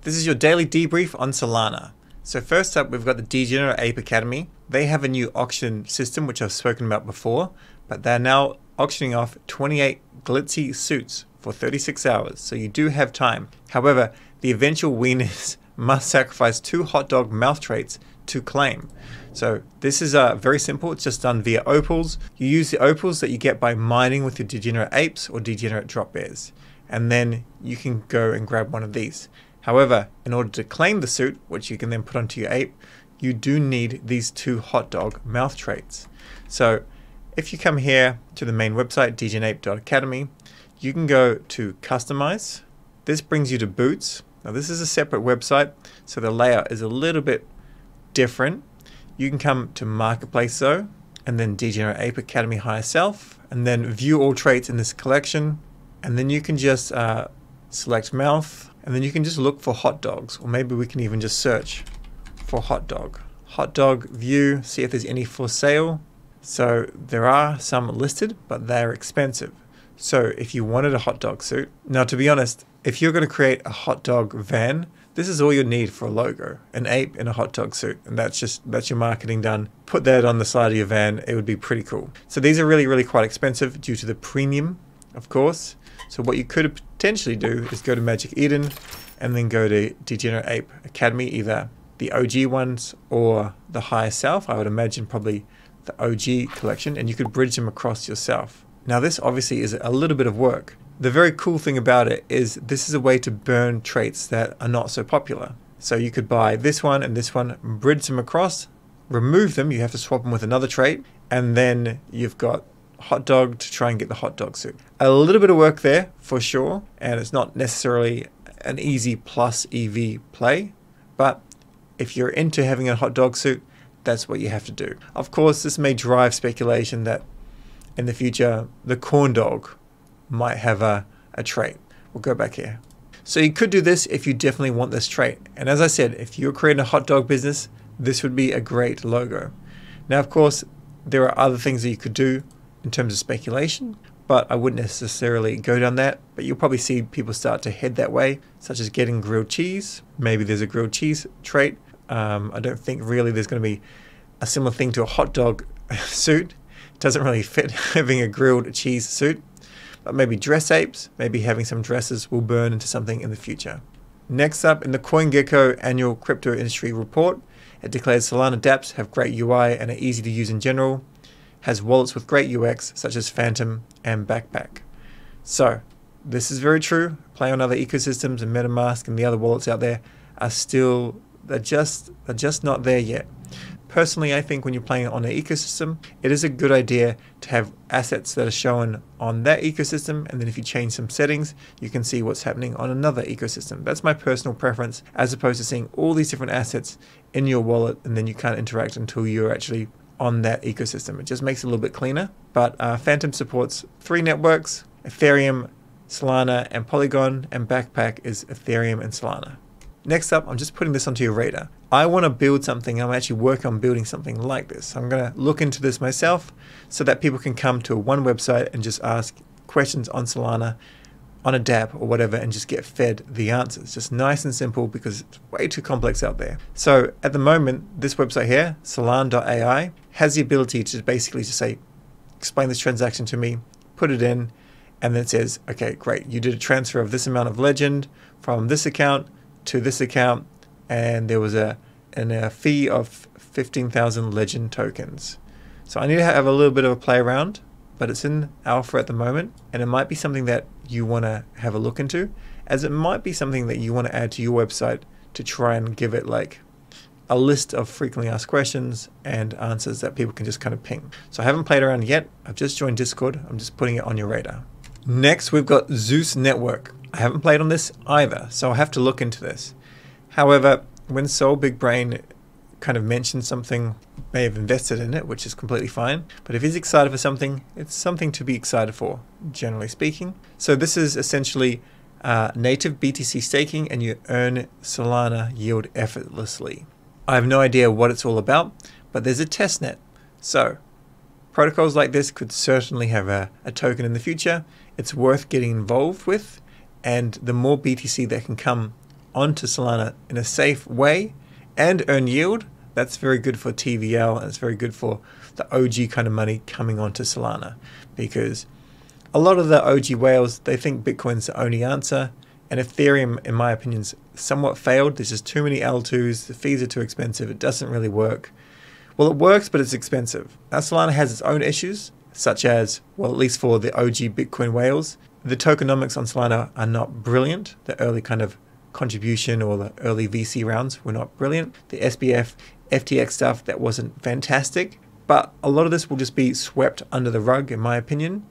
This is your daily debrief on Solana. So first up, we've got the Degen Ape Academy. They have a new auction system, which I've spoken about before, but they're now auctioning off 28 glitzy suits for 36 hours. So you do have time. However, the eventual winners must sacrifice 2 hot dog mouth traits to claim. So this is very simple. It's just done via opals. You use the opals that you get by mining with your degenerate apes or degenerate drop bears. And then you can go and grab one of these. However, in order to claim the suit, which you can then put onto your ape, you do need these 2 hot dog mouth traits. So if you come here to the main website, degenape.academy, you can go to customize. This brings you to boots. Now this is a separate website, so the layout is a little bit different. You can come to marketplace though, and then Degenerate Ape Academy higher self, and then view all traits in this collection. And then you can just select mouth, and then you can just look for hot dogs, or maybe we can even just search for hot dog. Hot dog view, see if there's any for sale. So there are some listed, but they're expensive. So if you wanted a hot dog suit, now to be honest, if you're going to create a hot dog van, this is all you need for a logo, an ape in a hot dog suit, and that's your marketing done. Put that on the side of your van, it would be pretty cool. So these are really quite expensive due to the premium, of course. So what you could potentially do is go to Magic Eden and then go to Degenerate Ape Academy, either the OG ones or the higher self. I would imagine probably the OG collection, and you could bridge them across yourself. Now this obviously is a little bit of work. The very cool thing about it is this is a way to burn traits that are not so popular. So you could buy this one and this one, bridge them across, remove them, you have to swap them with another trait, and then you've got hot dog to try and get the hot dog suit. A little bit of work there for sure, and it's not necessarily an easy plus EV play, but if you're into having a hot dog suit, that's what you have to do. Of course, this may drive speculation that in the future, the corn dog might have a trait. We'll go back here. So you could do this if you definitely want this trait. And as I said, if you're creating a hot dog business, this would be a great logo. Now, of course, there are other things that you could do in terms of speculation, but I wouldn't necessarily go down that. But you'll probably see people start to head that way, such as getting grilled cheese. Maybe there's a grilled cheese trait. I don't think really there's going to be a similar thing to a hot dog suit. It doesn't really fit having a grilled cheese suit. But maybe dress apes, maybe having some dresses will burn into something in the future. Next up, in the CoinGecko annual crypto industry report, it declares Solana dApps have great UI and are easy to use in general, has wallets with great UX such as Phantom and Backpack. So this is very true. Play on other ecosystems, and MetaMask and the other wallets out there are still, they're just not there yet. Personally, I think when you're playing on an ecosystem, it is a good idea to have assets that are shown on that ecosystem, and then if you change some settings, you can see what's happening on another ecosystem. That's my personal preference, as opposed to seeing all these different assets in your wallet, and then you can't interact until you're actually on that ecosystem. It just makes it a little bit cleaner. But Phantom supports 3 networks, Ethereum, Solana, and Polygon, and Backpack is Ethereum and Solana. Next up, I'm just putting this onto your radar. I want to build something. I'm actually working on building something like this. I'm going to look into this myself so that people can come to one website and just ask questions on Solana, on a dApp or whatever, and just get fed the answers. Just nice and simple, because it's way too complex out there. So at the moment, this website here, Solana.ai, has the ability to basically just say, explain this transaction to me, put it in, and then it says, okay, great. You did a transfer of this amount of legend from this account to this account, and there was a fee of 15,000 legend tokens. So I need to have a little bit of a play around, but it's in alpha at the moment, and it might be something that you want to have a look into, as it might be something that you want to add to your website to try and give it like a list of frequently asked questions and answers that people can just kind of ping. So I haven't played around yet. I've just joined Discord. I'm just putting it on your radar. Next, we've got Zeus Network. I haven't played on this either, so I'll have to look into this. However, when Soul Big Brain kind of mentioned something, may have invested in it, which is completely fine. But if he's excited for something, it's something to be excited for, generally speaking. So this is essentially native BTC staking, and you earn Solana yield effortlessly. I have no idea what it's all about, but there's a testnet. So protocols like this could certainly have a token in the future. It's worth getting involved with, and the more BTC that can come onto Solana in a safe way and earn yield, that's very good for TVL, and it's very good for the OG kind of money coming onto Solana, because a lot of the OG whales, they think Bitcoin's the only answer, and Ethereum, in my opinion, is somewhat failed. There's just too many L2s, the fees are too expensive, it doesn't really work. Well, it works, but it's expensive. Now, Solana has its own issues, such as, well, at least for the OG Bitcoin whales, the tokenomics on Solana are not brilliant. The early kind of contribution or the early VC rounds were not brilliant. The SBF, FTX stuff, that wasn't fantastic. But a lot of this will just be swept under the rug, in my opinion,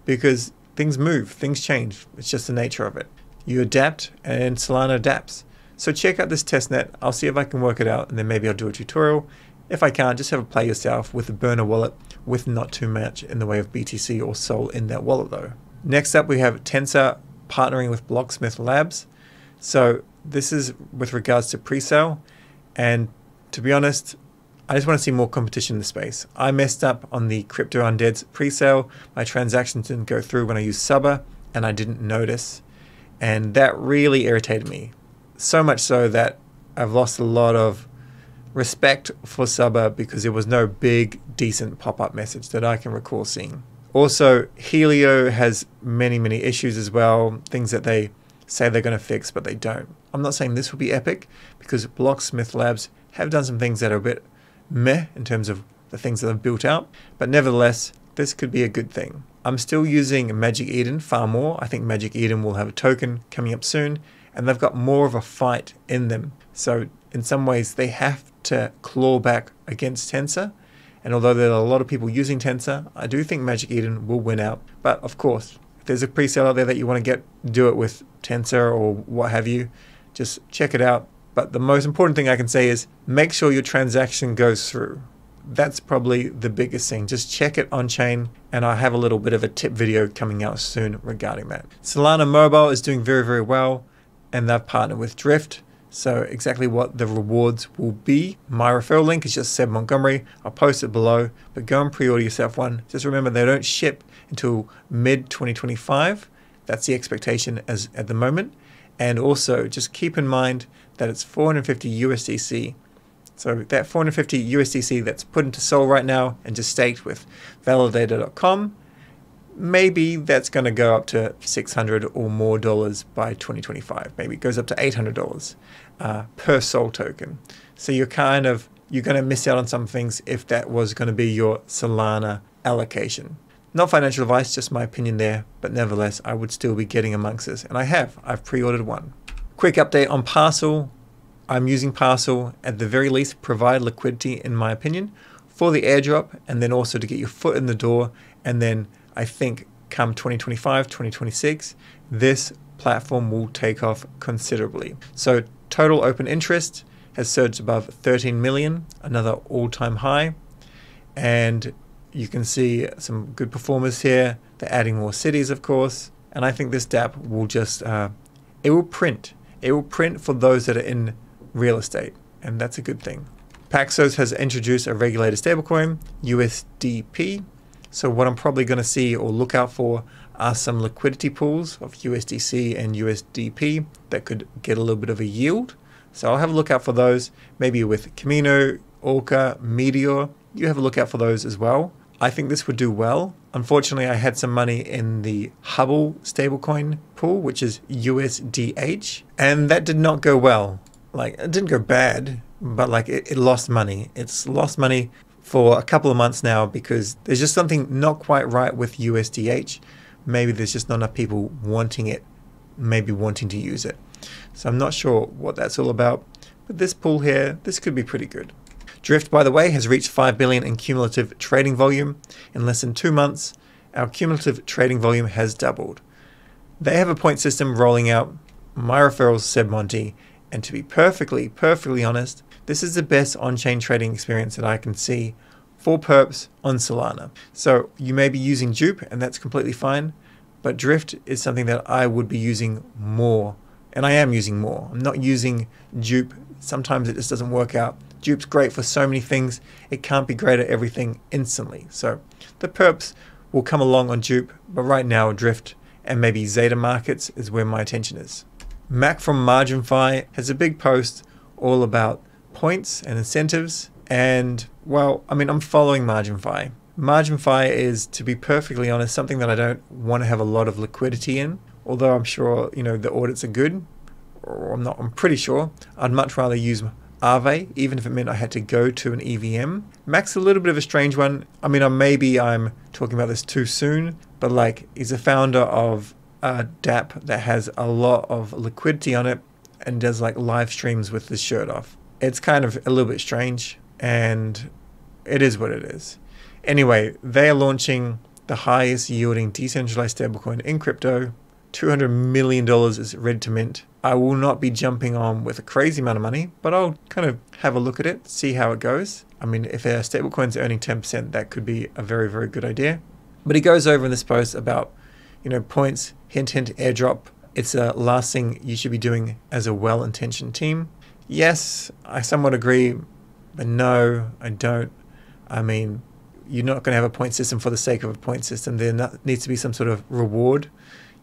because things move, things change. It's just the nature of it. You adapt, and Solana adapts. So check out this testnet. I'll see if I can work it out, and then maybe I'll do a tutorial. If I can't, just have a play yourself with a burner wallet with not too much in the way of BTC or Sol in that wallet though. Next up, we have Tensor partnering with Blocksmith Labs. So this is with regards to pre-sale, and to be honest, I just want to see more competition in the space. I messed up on the Crypto Undead's pre-sale. My transactions didn't go through when I used Subba, and I didn't notice, and that really irritated me. So much so that I've lost a lot of respect for Subba because there was no big, decent pop-up message that I can recall seeing. Also, Helio has many issues as well, things that they say they're going to fix, but they don't. I'm not saying this will be epic, because Blocksmith Labs have done some things that are a bit meh in terms of the things that they've built out, but nevertheless, this could be a good thing. I'm still using Magic Eden far more. I think Magic Eden will have a token coming up soon, and they've got more of a fight in them. So in some ways, they have to claw back against Tensor. And although there are a lot of people using Tensor, I do think Magic Eden will win out. But of course, if there's a pre-sale out there that you want to get, do it with Tensor or what have you. Just check it out. But the most important thing I can say is make sure your transaction goes through. That's probably the biggest thing. Just check it on chain, and I have a little bit of a tip video coming out soon regarding that. Solana Mobile is doing very well, and they've partnered with Drift. So exactly what the rewards will be. My referral link is just Seb Montgomery. I'll post it below, but go and pre-order yourself one. Just remember, they don't ship until mid-2025. That's the expectation as at the moment. And also just keep in mind that it's 450 USDC. So that 450 USDC that's put into Sol right now and just staked with validator.com, maybe that's going to go up to $600 or more by 2025. Maybe it goes up to $800 per Sol token. So you're going to miss out on some things if that was going to be your Solana allocation. Not financial advice, just my opinion there, but nevertheless, I would still be getting amongst this, and I've pre-ordered one. Quick update on Parcl. I'm using Parcl, at the very least, provide liquidity, in my opinion, for the airdrop, and then also to get your foot in the door, and then I think come 2025, 2026, this platform will take off considerably. So total open interest has surged above 13 million, another all-time high. And you can see some good performers here. They're adding more cities, of course. And I think this dApp will just, it will print. It will print for those that are in real estate. And that's a good thing. PAXOS has introduced a regulated stablecoin, USDP. So what I'm probably going to see or look out for are some liquidity pools of USDC and USDP that could get a little bit of a yield. So I'll have a look out for those, maybe with Kamino, Orca, Meteor. You have a look out for those as well. I think this would do well. Unfortunately, I had some money in the Hubble stablecoin pool, which is USDH, and that did not go well. Like, it didn't go bad, but like it lost money. It's lost money for a couple of months now because there's just something not quite right with USDH. Maybe there's just not enough people wanting it, maybe wanting to use it. So I'm not sure what that's all about, but this pool here, this could be pretty good. Drift, by the way, has reached 5 billion in cumulative trading volume. In less than 2 months, our cumulative trading volume has doubled. They have a point system rolling out. My referrals, Seb Monty, and to be perfectly honest, this is the best on-chain trading experience that I can see for perps on Solana. So you may be using Dupe, and that's completely fine, but Drift is something that I would be using more, and I am using more. I'm not using Dupe. Sometimes it just doesn't work out. Dupe's great for so many things. It can't be great at everything instantly. So the perps will come along on Dupe, but right now Drift and maybe Zeta markets is where my attention is. Mac from MarginFi has a big post all about points and incentives. And well, I mean, I'm following MarginFi. MarginFi is, to be perfectly honest, something that I don't want to have a lot of liquidity in. Although I'm sure, you know, the audits are good, or I'm pretty sure. I'd much rather use Aave, even if it meant I had to go to an EVM. Mac's a little bit of a strange one. I mean, maybe I'm talking about this too soon, but like, he's a founder of a dApp that has a lot of liquidity on it and does like live streams with his shirt off. It's kind of a little bit strange, and it is what it is. Anyway, they are launching the highest yielding decentralized stablecoin in crypto. $200 million is ready to mint. I will not be jumping on with a crazy amount of money, but I'll kind of have a look at it, see how it goes. I mean, if a stablecoin's earning 10%, that could be a very, very good idea. But he goes over in this post about, you know, points, hint, hint, airdrop. It's the last thing you should be doing as a well-intentioned team. Yes, I somewhat agree, but no, I don't. I mean, you're not going to have a point system for the sake of a point system. There needs to be some sort of reward.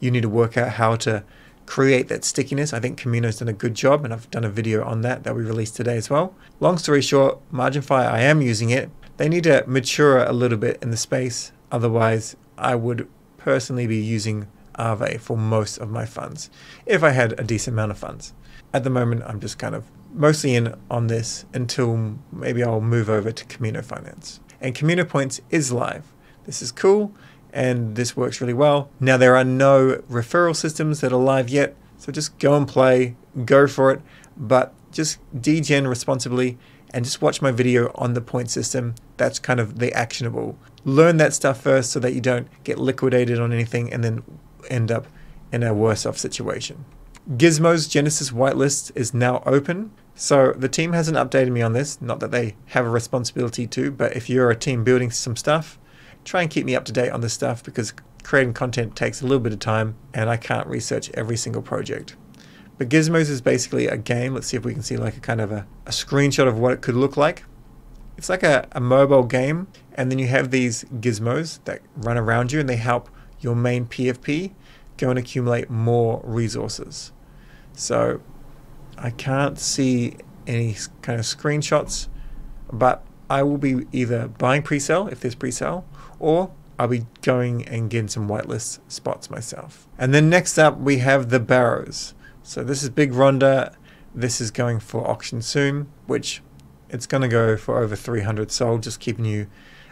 You need to work out how to create that stickiness. I think Kamino's done a good job, and I've done a video on that we released today as well. Long story short, MarginFi, I am using it. They need to mature a little bit in the space. Otherwise, I would personally be using Aave for most of my funds if I had a decent amount of funds. At the moment, I'm just kind of mostly in on this until maybe I'll move over to Kamino Finance. And Kamino Points is live. This is cool, and this works really well. Now, there are no referral systems that are live yet, so just go and play, go for it, but just degen responsibly and just watch my video on the point system. That's kind of the actionable. Learn that stuff first so that you don't get liquidated on anything and then end up in a worse off situation. Gizmos Genesis whitelist is now open. So the team hasn't updated me on this, not that they have a responsibility to, but if you're a team building some stuff, try and keep me up to date on this stuff, because creating content takes a little bit of time and I can't research every single project. But Gizmos is basically a game. Let's see if we can see like a kind of a screenshot of what it could look like. It's like a mobile game, and then you have these gizmos that run around you and they help your main PFP go and accumulate more resources. So I can't see any kind of screenshots, but I will be either buying pre-sale if there's pre-sale, or I'll be going and getting some whitelist spots myself. And then next up we have the Barrows. So this is Big Rhonda. This is going for auction soon, which it's going to go for over 300 sold, just keeping you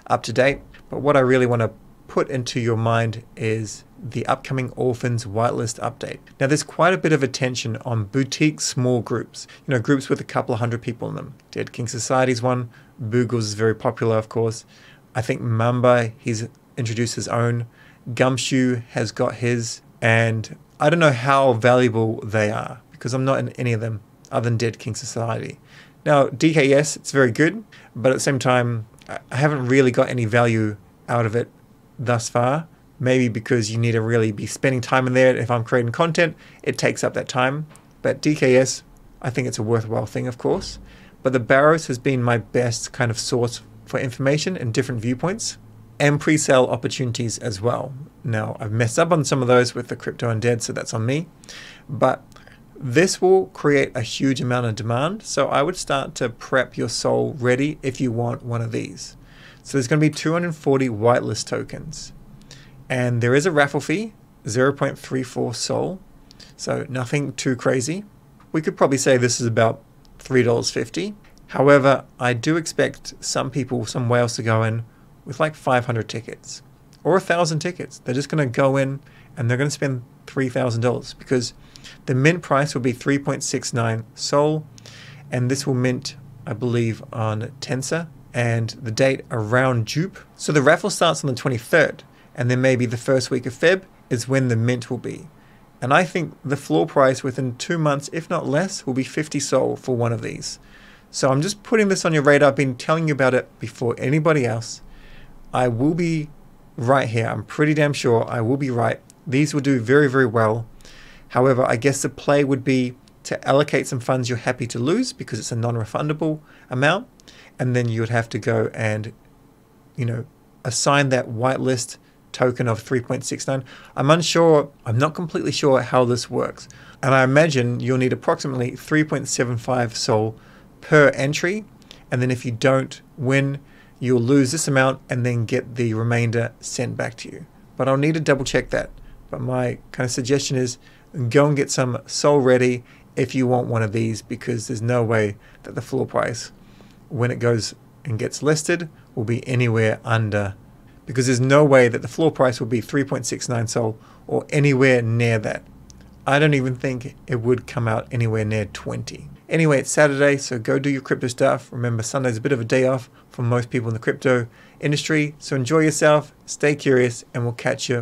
up to date. But what I really want to put into your mind is the upcoming Orphans whitelist update. Now, there's quite a bit of attention on boutique small groups, you know, groups with a couple of hundred people in them. Dead King Society's one. Boogles is very popular, of course. I think Mamba, he's introduced his own. Gumshoe has got his, and I don't know how valuable they are because I'm not in any of them other than Dead King Society. Now, DKS, it's very good, but at the same time, I haven't really got any value out of it thus far. Maybe because you need to really be spending time in there. If I'm creating content, it takes up that time. But DKS, I think it's a worthwhile thing, of course. But the Barrows has been my best kind of source for information and different viewpoints and pre-sale opportunities as well. Now, I've messed up on some of those with the crypto undead, so that's on me. But this will create a huge amount of demand. So I would start to prep your soul ready if you want one of these. So there's going to be 240 whitelist tokens. And there is a raffle fee, 0.34 Sol. So nothing too crazy. We could probably say this is about $3.50. However, I do expect some people, some whales to go in with like 500 tickets or 1,000 tickets. They're just going to go in and they're going to spend $3,000 because the mint price will be 3.69 Sol. And this will mint, I believe, on Tensor and the date around Jupe. So the raffle starts on the 23rd. And then maybe the first week of Feb is when the mint will be. And I think the floor price within 2 months, if not less, will be 50 Sol for one of these. So I'm just putting this on your radar. I've been telling you about it before anybody else. I will be right here. I'm pretty damn sure I will be right. These will do very, very well. However, I guess the play would be to allocate some funds you're happy to lose because it's a non-refundable amount. And then you would have to go and, you know, assign that whitelist token of 3.69. I'm unsure, I'm not completely sure how this works. And I imagine you'll need approximately 3.75 Sol per entry. And then if you don't win, you'll lose this amount and then get the remainder sent back to you. But I'll need to double check that. But my kind of suggestion is go and get some Sol ready if you want one of these, because there's no way that the floor price, when it goes and gets listed, will be anywhere under, because there's no way that the floor price will be 3.69 Sol or anywhere near that. I don't even think it would come out anywhere near 20. Anyway, it's Saturday, so go do your crypto stuff. Remember, Sunday's a bit of a day off for most people in the crypto industry. So enjoy yourself, stay curious, and we'll catch you